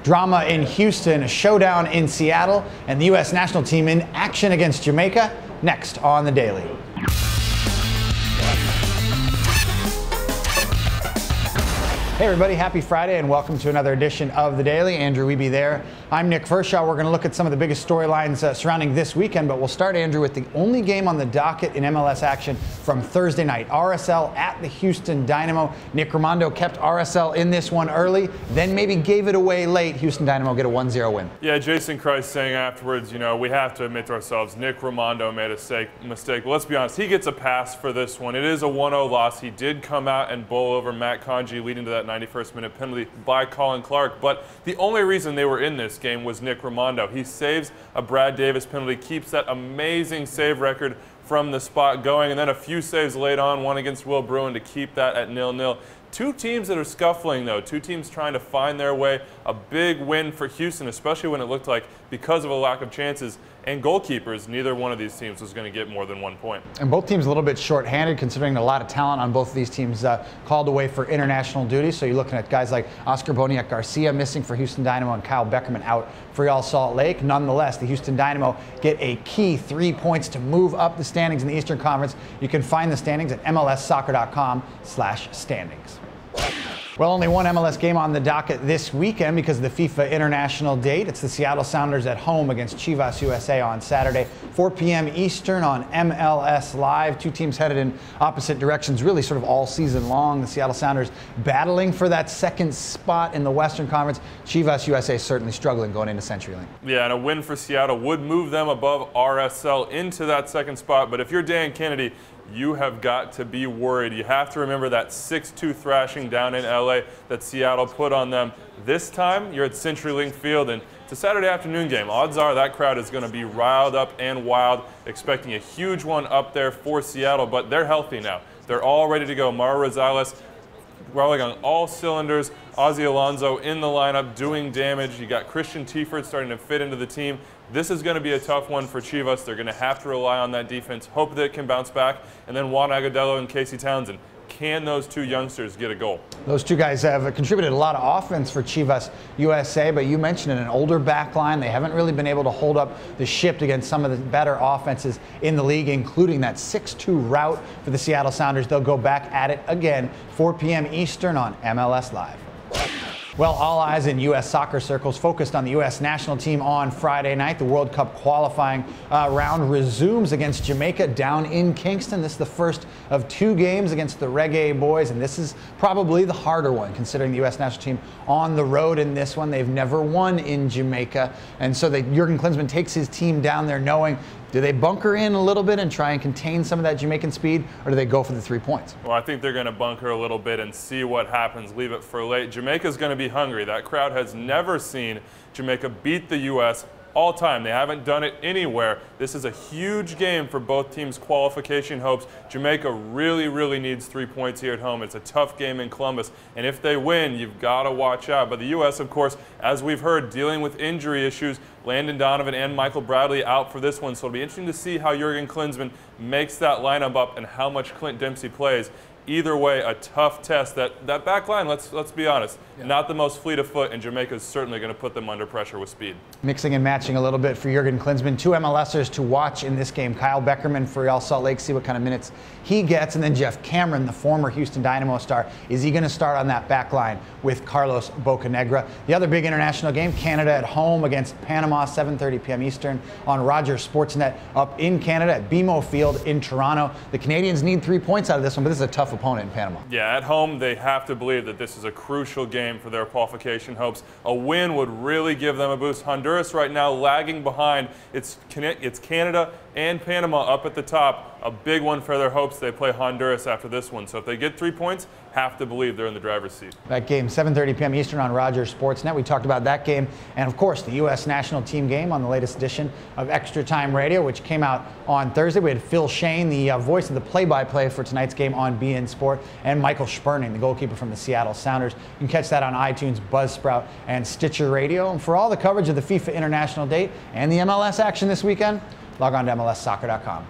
Drama in Houston, a showdown in Seattle, and the U.S. national team in action against Jamaica. Next on The Daily. Hey everybody, happy Friday and welcome to another edition of The Daily. Andrew Wiebe there. I'm Nick Verschaw. We're going to look at some of the biggest storylines surrounding this weekend, but we'll start, Andrew, with the only game on the docket in MLS action from Thursday night. RSL at the Houston Dynamo. Nick Rimando kept RSL in this one early, then maybe gave it away late. Houston Dynamo get a 1-0 win. Yeah, Jason Kreis saying afterwards, you know, we have to admit to ourselves, Nick Rimando made a mistake. But let's be honest, he gets a pass for this one. It is a 1-0 loss. He did come out and bowl over Matt Conji, leading to that 91st minute penalty by Colin Clark. But the only reason they were in this game was Nick Rimando. He saves a Brad Davis penalty, keeps that amazing save record from the spot going, and then a few saves late on, one against Will Bruin to keep that at 0-0. Two teams that are scuffling, though. Two teams trying to find their way. A big win for Houston, especially when it looked like, because of a lack of chances and goalkeepers, neither one of these teams was going to get more than 1 point. And both teams a little bit short-handed, considering a lot of talent on both of these teams called away for international duty. So you're looking at guys like Oscar Boniek Garcia missing for Houston Dynamo and Kyle Beckerman out for Real Salt Lake. Nonetheless, the Houston Dynamo get a key 3 points to move up the standings in the Eastern Conference. You can find the standings at mlssoccer.com/standings. Well, only one MLS game on the docket this weekend because of the FIFA international date. It's the Seattle Sounders at home against Chivas USA on Saturday, 4 p.m. Eastern on MLS Live. Two teams headed in opposite directions really sort of all season long. The Seattle Sounders battling for that second spot in the Western Conference. Chivas USA certainly struggling going into CenturyLink. Yeah, and a win for Seattle would move them above RSL into that second spot. But if you're Dan Kennedy, you have got to be worried. You have to remember that 6-2 thrashing down in LA that Seattle put on them. This time, you're at CenturyLink Field, and it's a Saturday afternoon game. Odds are that crowd is going to be riled up and wild, expecting a huge one up there for Seattle, but they're healthy now. They're all ready to go. Mauro Rosales rolling on all cylinders. Ozzy Alonso in the lineup doing damage. You got Christian Tiefert starting to fit into the team. This is going to be a tough one for Chivas. They're going to have to rely on that defense, hope that it can bounce back. And then Juan Agudelo and Casey Townsend. Can those two youngsters get a goal? Those two guys have contributed a lot of offense for Chivas USA, but you mentioned an older back line. They haven't really been able to hold up the ship against some of the better offenses in the league, including that 6-2 rout for the Seattle Sounders. They'll go back at it again, 4 p.m. Eastern on MLS Live. Well, all eyes in U.S. soccer circles focused on the U.S. national team on Friday night. The World Cup qualifying round resumes against Jamaica down in Kingston. This is the first of two games against the Reggae Boys, and this is probably the harder one, considering the U.S. national team on the road in this one. They've never won in Jamaica, and so Jurgen Klinsmann takes his team down there knowing, do they bunker in a little bit and try and contain some of that Jamaican speed, or do they go for the 3 points? Well, I think they're going to bunker a little bit and see what happens, leave it for late. Jamaica's going to be hungry. That crowd has never seen Jamaica beat the U.S. all time. They haven't done it anywhere. This is a huge game for both teams' qualification hopes. Jamaica really, really needs 3 points here at home. It's a tough game in Columbus, and if they win, you've got to watch out. But the U.S., of course, as we've heard, dealing with injury issues. Landon Donovan and Michael Bradley out for this one, so it'll be interesting to see how Jurgen Klinsmann makes that lineup up and how much Clint Dempsey plays. Either way, a tough test. That back line, let's be honest, not the most fleet of foot, and Jamaica is certainly going to put them under pressure with speed. Mixing and matching a little bit for Jurgen Klinsmann. Two MLSers to watch in this game. Kyle Beckerman for Real Salt Lake, see what kind of minutes he gets, and then Jeff Cameron, the former Houston Dynamo star. Is he going to start on that back line with Carlos Bocanegra? The other big international game, Canada at home against Panama, 7:30 p.m. Eastern on Rogers Sportsnet up in Canada at BMO Field in Toronto. The Canadians need 3 points out of this one, but this is a tough opponent in Panama. Yeah, at home they have to believe that this is a crucial game for their qualification hopes. A win would really give them a boost. Honduras right now lagging behind. It's Canada and Panama up at the top. A big one for their hopes. They play Honduras after this one. So if they get 3 points, have to believe they're in the driver's seat. That game, 7:30 p.m. Eastern on Rogers Sportsnet. We talked about that game. And, of course, the U.S. national team game on the latest edition of Extra Time Radio, which came out on Thursday. We had Phil Shane, the voice of the play-by-play for tonight's game on BN Sport, and Michael Sperning, the goalkeeper from the Seattle Sounders. You can catch that on iTunes, Buzzsprout, and Stitcher Radio. And for all the coverage of the FIFA International Date and the MLS action this weekend, log on to mlssoccer.com.